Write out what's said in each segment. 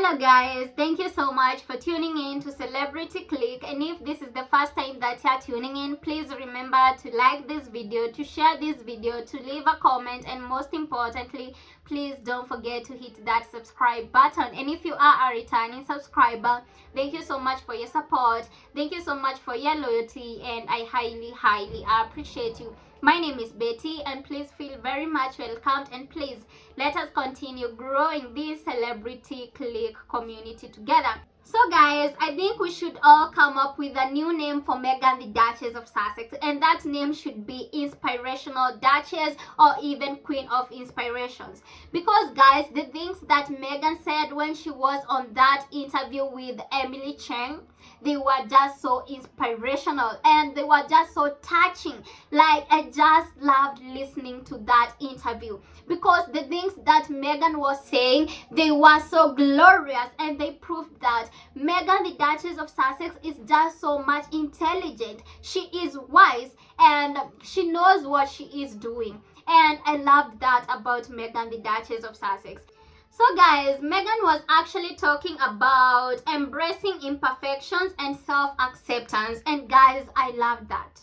Hello guys, thank you so much for tuning in to Celebrity Click, and if this is the first time that you're tuning in, please remember to like this video, to share this video, to leave a comment, and most importantly, please don't forget to hit that subscribe button. And if you are a returning subscriber, thank you so much for your support, thank you so much for your loyalty, and I highly appreciate you. My name is Betty, and please feel very much welcomed, and please let us continue growing this Celebrity Click community together. So guys, I think we should all come up with a new name for Meghan, the Duchess of Sussex, and that name should be Inspirational Duchess, or even Queen of Inspirations. Because guys, the things that Meghan said when she was on that interview with Emily Cheng, they were just so inspirational and they were just so touching. Like, I just loved listening to that interview because the things that Meghan was saying, they were so glorious, and they proved that Meghan, the Duchess of Sussex, is just so much intelligent. She is wise and she knows what she is doing, and I loved that about Meghan, the Duchess of Sussex. So guys, Meghan was actually talking about embracing imperfections and self-acceptance, and guys, I loved that.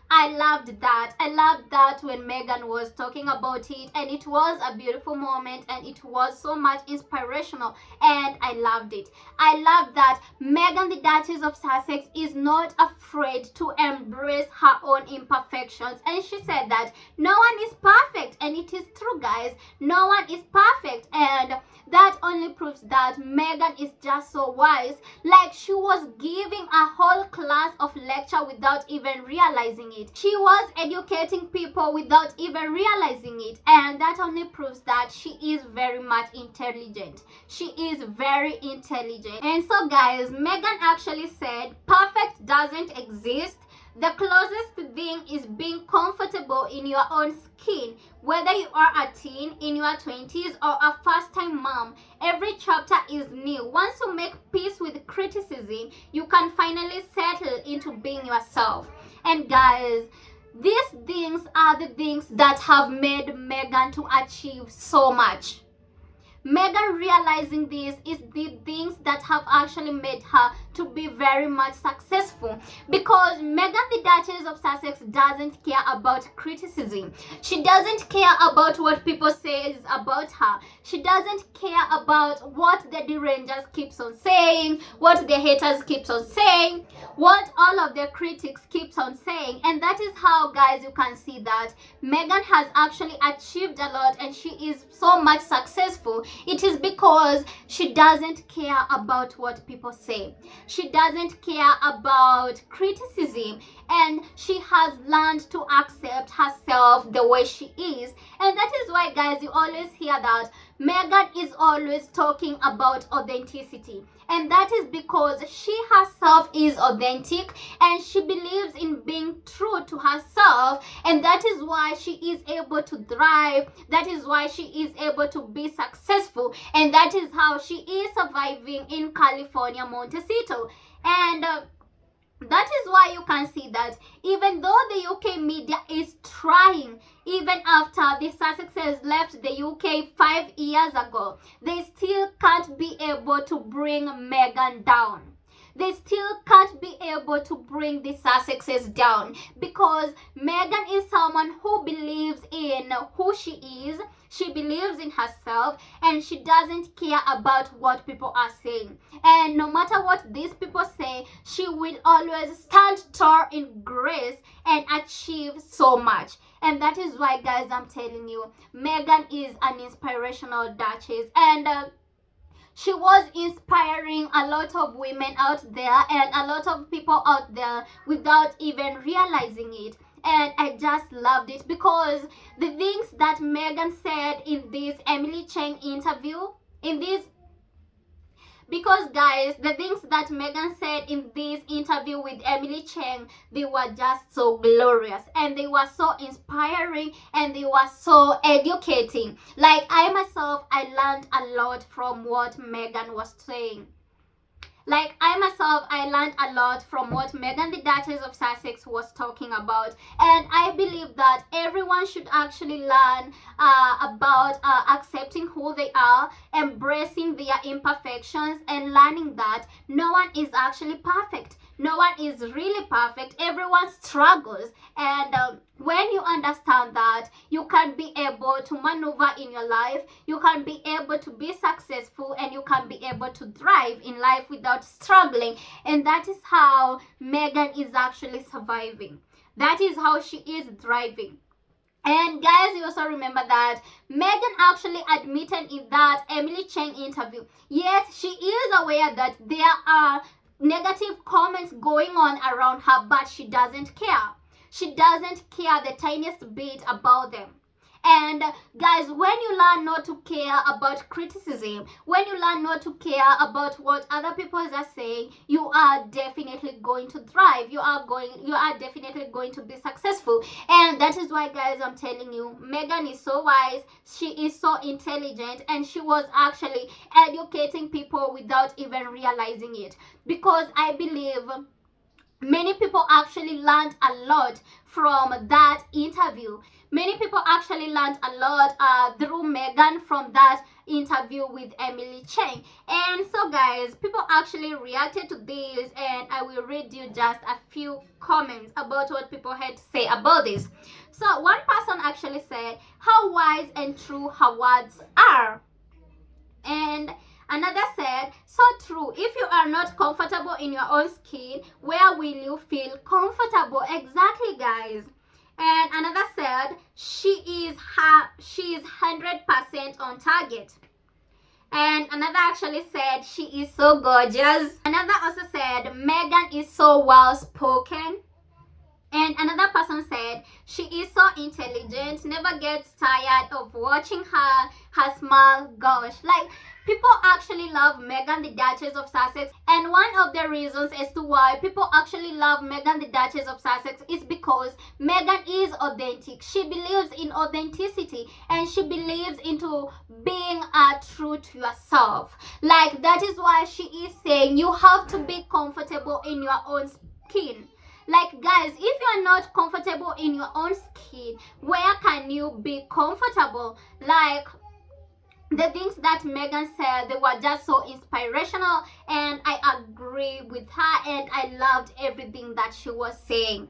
I loved that when Meghan was talking about it, and it was a beautiful moment, and it was so much inspirational, and I loved it. I love that Meghan, the Duchess of Sussex, is not afraid to embrace her own imperfections, and she said that no one is perfect, and it is true guys, no one is perfect, and that only proves that Meghan is just so wise. Like, she was giving a whole class of lecture without even realizing it. She was educating people without even realizing it, and that only proves that she is very much intelligent. She is very intelligent. And so guys, Meghan actually said perfect doesn't exist. The closest thing is being comfortable in your own skin. Whether you are a teen, in your 20s, or a first-time mom, every chapter is new. Once you make peace with criticism, you can finally settle into being yourself. And guys, these things are the things that have made Meghan to achieve so much. Meghan realizing this is the things that have actually made her to be very much successful, because Meghan, the Duchess of Sussex, doesn't care about criticism. She doesn't care about what people say about her. She doesn't care about what the derangers keeps on saying, what the haters keeps on saying, what all of the critics keeps on saying. And that is how guys, you can see that Meghan has actually achieved a lot, and she is so much successful. It is because she doesn't care about what people say. She doesn't care about criticism, and she has learned to accept herself the way she is. And that is why guys, you always hear that Meghan is always talking about authenticity, and that is because she herself is authentic and she believes in being true to herself, and that is why she is able to thrive. That is why she is able to be successful, and that is how she is surviving in California, Montecito. And that is why you can see that even though the UK media is trying, even after the Sussexes left the UK 5 years ago, they still can't be able to bring Meghan down. They still can't be able to bring the Sussexes down, because Meghan is someone who believes in who she is. She believes in herself, and she doesn't care about what people are saying. And no matter what these people say, she will always stand tall in grace and achieve so much. And that is why guys, I'm telling you, Meghan is an inspirational duchess, and she was inspiring a lot of women out there and a lot of people out there without even realizing it. And I just loved it, because the things that Meghan said in this Emily Cheng interview, because guys, the things that Meghan said in this interview with Emily Cheng, they were just so glorious, and they were so inspiring, and they were so educating. Like, I myself, I learned a lot from what Meghan was saying. Like, I myself, I learned a lot from what Meghan, the Duchess of Sussex, was talking about. And I believe that everyone should actually learn about accepting who they are, embracing their imperfections, and learning that no one is actually perfect. No one is really perfect. Everyone struggles. And when you understand that, you can be able to maneuver in your life, you can be able to be successful, and you can be able to thrive in life without struggling. And that is how Meghan is actually surviving. That is how she is thriving. And guys, you also remember that Meghan actually admitted in that Emily Chang interview, yes, she is aware that there are negative comments going on around her, but she doesn't care. She doesn't care the tiniest bit about them. And guys, when you learn not to care about criticism, when you learn not to care about what other people are saying, you are definitely going to thrive. You are definitely going to be successful. And that is why, guys, I'm telling you, Meghan is so wise, she is so intelligent, and she was actually educating people without even realizing it. Because I believe many people actually learned a lot from that interview. Many people actually learned a lot through Meghan from that interview with Emily Chang. And so, guys, people actually reacted to this, and I will read you just a few comments about what people had to say about this. So, one person actually said, "How wise and true her words are." And another said, "So true. If you are not comfortable in your own skin, where will you feel comfortable?" Exactly, guys. And another said, she is 100% on target. And another actually said, "She is so gorgeous." Another also said, "Meghan is so well spoken." And another person said, "She is so intelligent, never gets tired of watching her smile." Gosh, like, people actually love Meghan, the Duchess of Sussex. And one of the reasons as to why people actually love Meghan, the Duchess of Sussex, is because Meghan is authentic. She believes in authenticity, and she believes into being true to yourself. Like, that is why she is saying you have to be comfortable in your own skin. Like, guys, if you are not comfortable in your own skin, where can you be comfortable? Like, the things that Meghan said, they were just so inspirational, and I agree with her, and I loved everything that she was saying.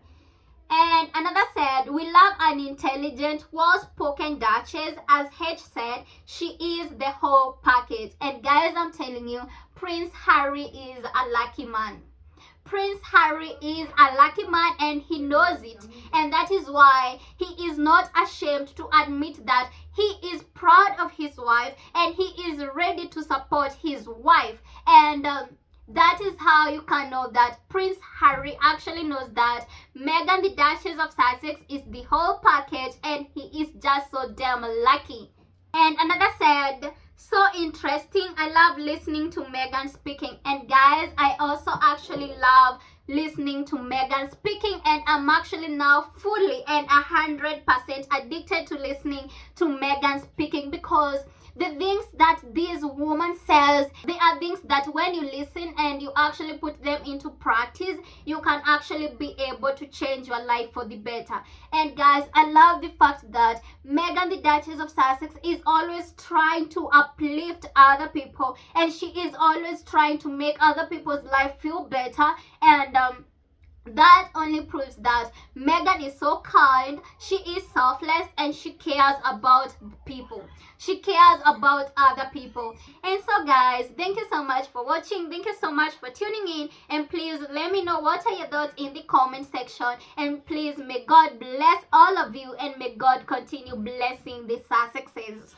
And another said, "We love an intelligent, well-spoken Duchess. As H said, she is the whole package." And guys, I'm telling you, Prince Harry is a lucky man. Prince Harry is a lucky man, and he knows it. And that is why he is not ashamed to admit that he is proud of his wife, and he is ready to support his wife. And that is how you can know that Prince Harry actually knows that Meghan, the Duchess of Sussex, is the whole package, and he is just so damn lucky. And another said, "So interesting. I love listening to Meghan speaking." And guys, I also actually love listening to Meghan speaking, and I'm actually now fully and 100% addicted to listening to Meghan speaking, because the things that this woman says, they are things that when you listen and you actually put them into practice, you can actually be able to change your life for the better. And guys, I love the fact that Meghan, the Duchess of Sussex, is always trying to uplift other people, and she is always trying to make other people's life feel better. And that only proves that Meghan is so kind, she is selfless, and she cares about people. She cares about other people. And so, guys, thank you so much for watching. Thank you so much for tuning in. And please let me know what are your thoughts in the comment section. And please, may God bless all of you, and may God continue blessing the Sussexes.